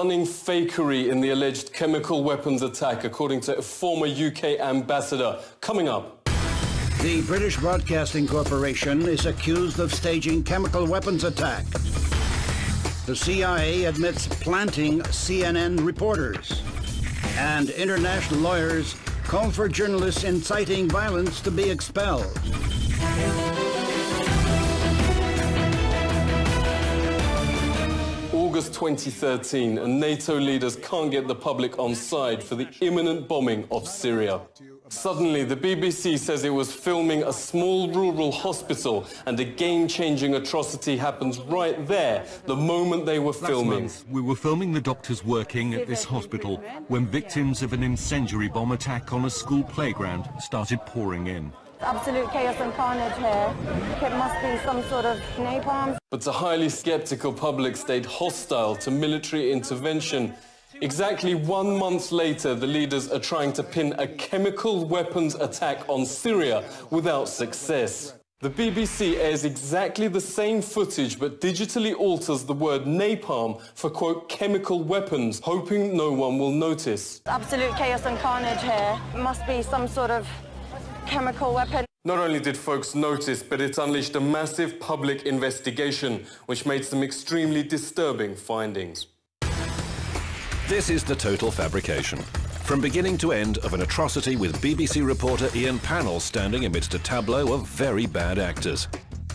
stunning fakery in the alleged chemical weapons attack, according to a former UK ambassador. Coming up. The British Broadcasting Corporation is accused of staging chemical weapons attack. The CIA admits planting CNN reporters. And international lawyers call for journalists inciting violence to be expelled. August 2013, and NATO leaders can't get the public on side for the imminent bombing of Syria. Suddenly, the BBC says it was filming a small rural hospital, and a game-changing atrocity happens right there, the moment they were filming. We were filming the doctors working at this hospital when victims of an incendiary bomb attack on a school playground started pouring in. Absolute chaos and carnage here. It must be some sort of napalm. But a highly skeptical public stayed hostile to military intervention. Exactly 1 month later, the leaders are trying to pin a chemical weapons attack on Syria without success. The BBC airs exactly the same footage but digitally alters the word napalm for, quote, chemical weapons, hoping no one will notice. Absolute chaos and carnage here. It must be some sort of chemical weapon. Not only did folks notice, but it unleashed a massive public investigation, which made some extremely disturbing findings. This is the total fabrication. From beginning to end of an atrocity with BBC reporter Ian Pannell standing amidst a tableau of very bad actors.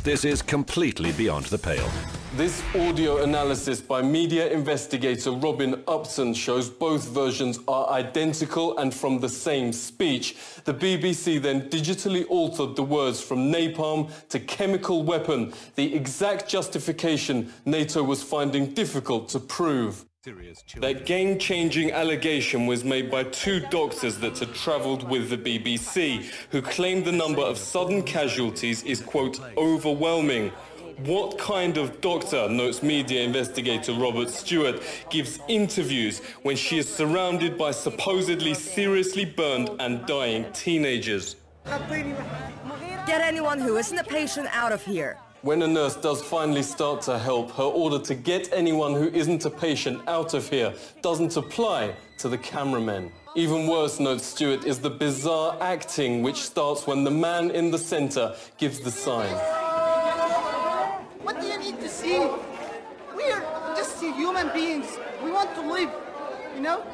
This is completely beyond the pale. This audio analysis by media investigator Robin Upton shows both versions are identical and from the same speech. The BBC then digitally altered the words from napalm to chemical weapon, the exact justification NATO was finding difficult to prove. That game-changing allegation was made by 2 doctors that had travelled with the BBC, who claimed the number of sudden casualties is, quote, overwhelming. What kind of doctor, notes media investigator Robert Stewart, gives interviews when she is surrounded by supposedly seriously burned and dying teenagers? Get anyone who isn't a patient out of here. When a nurse does finally start to help, her order to get anyone who isn't a patient out of here doesn't apply to the cameramen. Even worse, notes Stewart, is the bizarre acting which starts when the man in the centre gives the sign. What do you need to see? We're just human beings. We want to live, you know?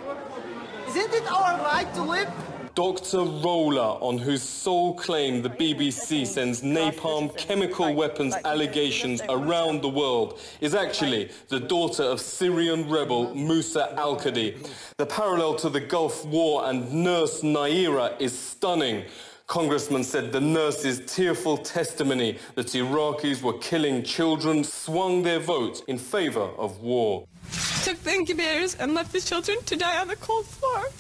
Isn't it our right to live? Dr. Roller, on whose sole claim the BBC sends napalm chemical weapons allegations around the world, is actually the daughter of Syrian rebel Musa al-Qadi. The parallel to the Gulf War and nurse Naira is stunning. Congressman said the nurse's tearful testimony that Iraqis were killing children swung their vote in favour of war. Took the incubators and left the children to die on the cold floor.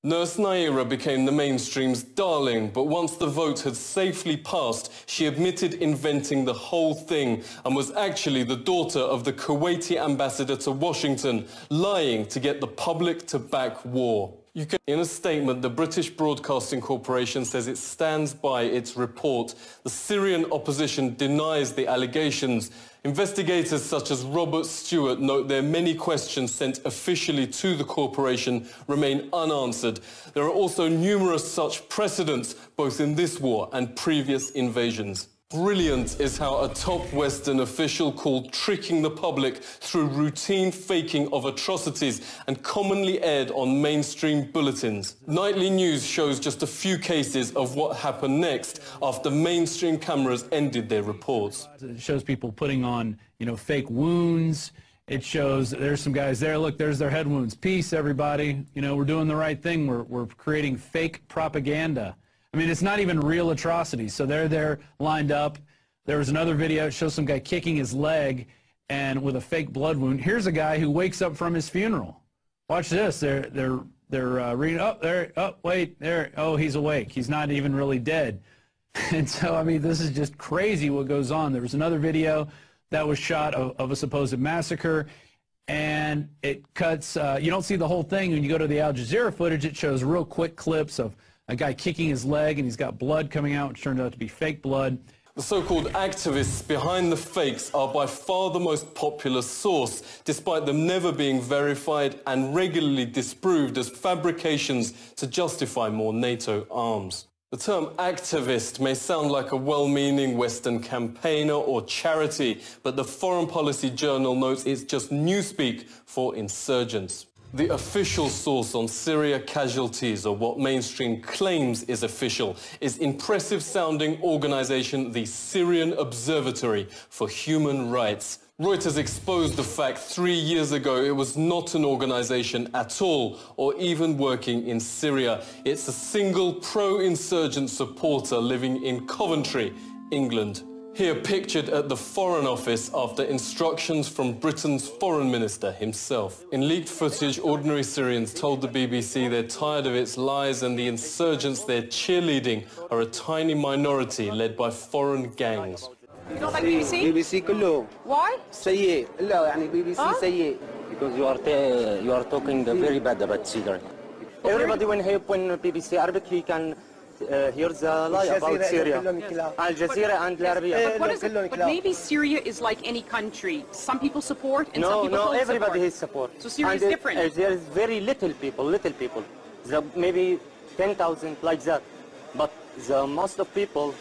Nurse Naira became the mainstream's darling, but once the vote had safely passed, she admitted inventing the whole thing and was actually the daughter of the Kuwaiti ambassador to Washington, lying to get the public to back war. In a statement, the British Broadcasting Corporation says it stands by its report. The Syrian opposition denies the allegations. Investigators such as Robert Stewart note their many questions sent officially to the corporation remain unanswered. There are also numerous such precedents, both in this war and previous invasions. Brilliant is how a top Western official called tricking the public through routine faking of atrocities and commonly aired on mainstream bulletins. Nightly news shows just a few cases of what happened next after mainstream cameras ended their reports. It shows people putting on, fake wounds. It shows there's some guys there, look, there's their head wounds. Peace, everybody. We're doing the right thing. We're creating fake propaganda. I mean, it's not even real atrocities. So they're there lined up. There was another video. It shows some guy kicking his leg and with a fake blood wound. Here's a guy who wakes up from his funeral. Watch this. They're reading. Oh, there. Oh, wait. There. Oh, he's awake. He's not even really dead. And so, I mean, this is just crazy what goes on. There was another video that was shot of a supposed massacre, and it cuts. You don't see the whole thing. When you go to the Al Jazeera footage, it shows real quick clips of a guy kicking his leg, and he's got blood coming out, which turned out to be fake blood. The so-called activists behind the fakes are by far the most popular source, despite them never being verified and regularly disproved as fabrications to justify more NATO arms. The term activist may sound like a well-meaning Western campaigner or charity, but the Foreign Policy Journal notes it's just newspeak for insurgents. The official source on Syria casualties, or what mainstream claims is official, is impressive-sounding organization the Syrian Observatory for Human Rights. Reuters exposed the fact 3 years ago it was not an organization at all, or even working in Syria. It's a single pro-insurgent supporter living in Coventry, England. Here pictured at the Foreign Office after instructions from Britain's Foreign Minister himself. In leaked footage, ordinary Syrians told the BBC they're tired of its lies and the insurgents they're cheerleading are a tiny minority led by foreign gangs. You don't like BBC? BBC كله. Why? سيء. لا يعني BBC سيء. Because you are talking very bad about Syria. Everybody when BBC Arabic he can hear the lie about Syria. Al Jazeera and Al But maybe Syria is like any country. Some people support and some people don't everybody support. has support. So Syria is different. There is very little people. Maybe 10,000 like that. But the most of people,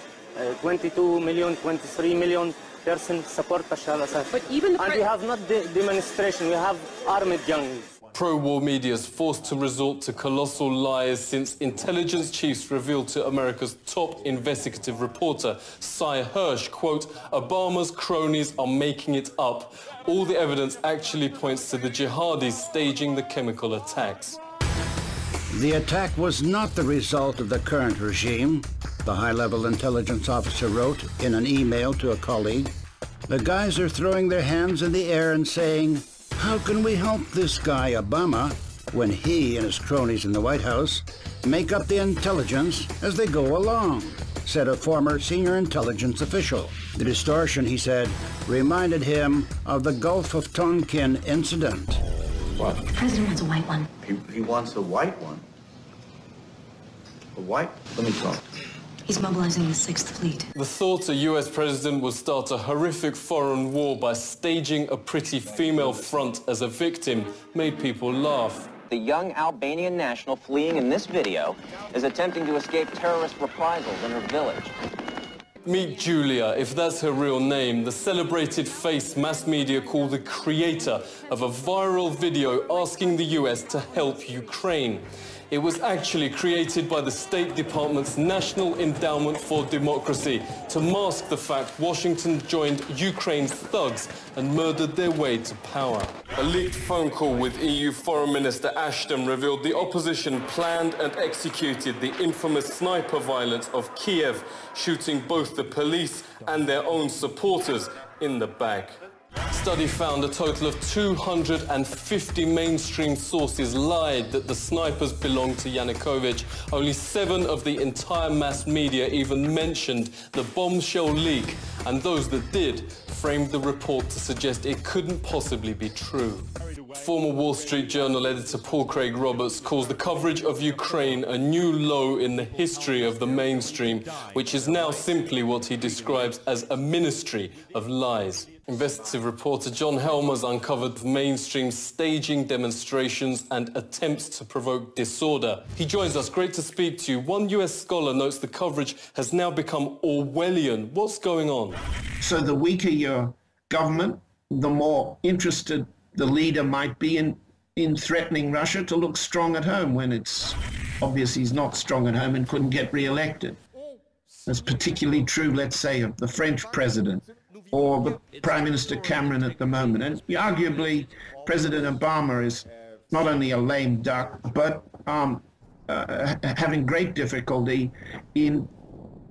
22 million, 23 million persons support Bashar al-Assad. But even and we have not demonstration, we have armed gangs. Pro-war media is forced to resort to colossal lies since intelligence chiefs revealed to America's top investigative reporter, Cy Hirsch, quote, Obama's cronies are making it up. All the evidence actually points to the jihadis staging the chemical attacks. The attack was not the result of the current regime, the high-level intelligence officer wrote in an email to a colleague. The guys are throwing their hands in the air and saying, how can we help this guy, Obama, when he and his cronies in the White House make up the intelligence as they go along, said a former senior intelligence official. The distortion, he said, reminded him of the Gulf of Tonkin incident. What? The president wants a white one. He wants a white one? A white? Let me talk. He's mobilizing the 6th Fleet. The thought a US president would start a horrific foreign war by staging a pretty female front as a victim made people laugh. The young Albanian national fleeing in this video is attempting to escape terrorist reprisals in her village. Meet Julia, if that's her real name, the celebrated face mass media call the creator of a viral video asking the US to help Ukraine. It was actually created by the State Department's National Endowment for Democracy to mask the fact Washington joined Ukraine's thugs and murdered their way to power. A leaked phone call with EU Foreign Minister Ashton revealed the opposition planned and executed the infamous sniper violence of Kiev, shooting both the police and their own supporters in the back. Study found a total of 250 mainstream sources lied that the snipers belonged to Yanukovych. Only 7 of the entire mass media even mentioned the bombshell leak, and those that did framed the report to suggest it couldn't possibly be true. Former Wall Street Journal editor Paul Craig Roberts calls the coverage of Ukraine a new low in the history of the mainstream, which is now simply what he describes as a ministry of lies. Investigative reporter John Helmers uncovered mainstream staging demonstrations and attempts to provoke disorder. He joins us. Great to speak to you. One US scholar notes the coverage has now become Orwellian. What's going on? So the weaker your government, the more interested the leader might be in threatening Russia to look strong at home when it's obvious he's not strong at home and couldn't get re-elected. That's particularly true, let's say, of the French president or the Prime Minister Cameron at the moment. And arguably, President Obama is not only a lame duck, but having great difficulty in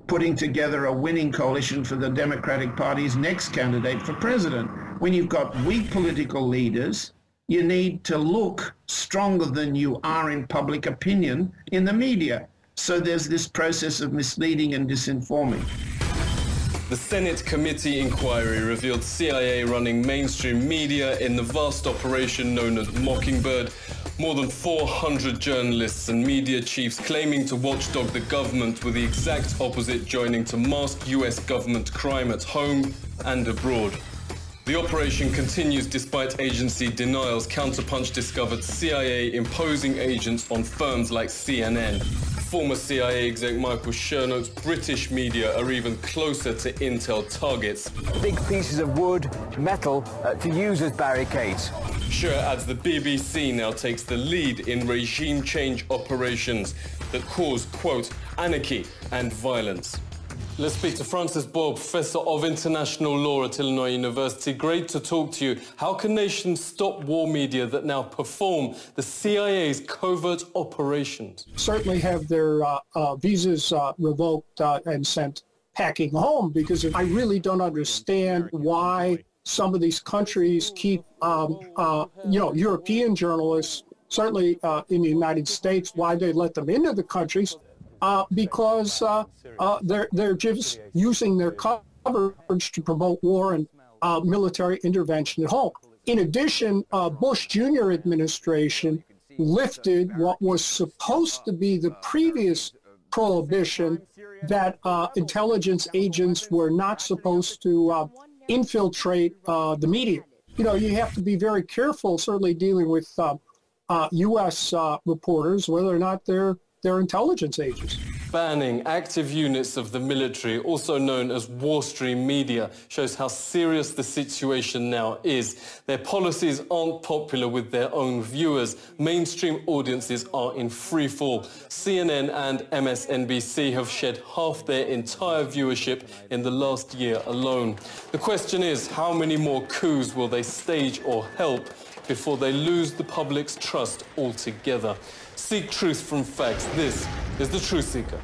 putting together a winning coalition for the Democratic Party's next candidate for president. When you've got weak political leaders, you need to look stronger than you are in public opinion in the media. So there's this process of misleading and disinforming. The Senate committee inquiry revealed CIA running mainstream media in the vast operation known as Mockingbird. More than 400 journalists and media chiefs claiming to watchdog the government were the exact opposite joining to mask US government crime at home and abroad. The operation continues despite agency denials. Counterpunch discovered CIA imposing agents on firms like CNN. Former CIA exec Michael Schur notes British media are even closer to Intel targets. Big pieces of wood, metal, to use as barricades. Schur adds the BBC now takes the lead in regime change operations that cause, quote, anarchy and violence. Let's speak to Francis Boyle, Professor of International Law at Illinois University. Great to talk to you. How can nations stop war media that now perform the CIA's covert operations? Certainly have their visas revoked and sent packing home, because I really don't understand why some of these countries keep, European journalists, certainly in the United States, why they let them into the countries. Because they're just using their coverage to promote war and military intervention at home. In addition, Bush Jr. administration lifted what was supposed to be the previous prohibition that intelligence agents were not supposed to infiltrate the media. You know, you have to be very careful, certainly dealing with U.S. reporters, whether or not they're intelligence agents. Banning active units of the military, also known as war stream media, shows how serious the situation now is. Their policies aren't popular with their own viewers. Mainstream audiences are in free fall. CNN and MSNBC have shed half their entire viewership in the last year alone. The question is, how many more coups will they stage or help before they lose the public's trust altogether? Seek truth from facts. This is The Truth Seeker.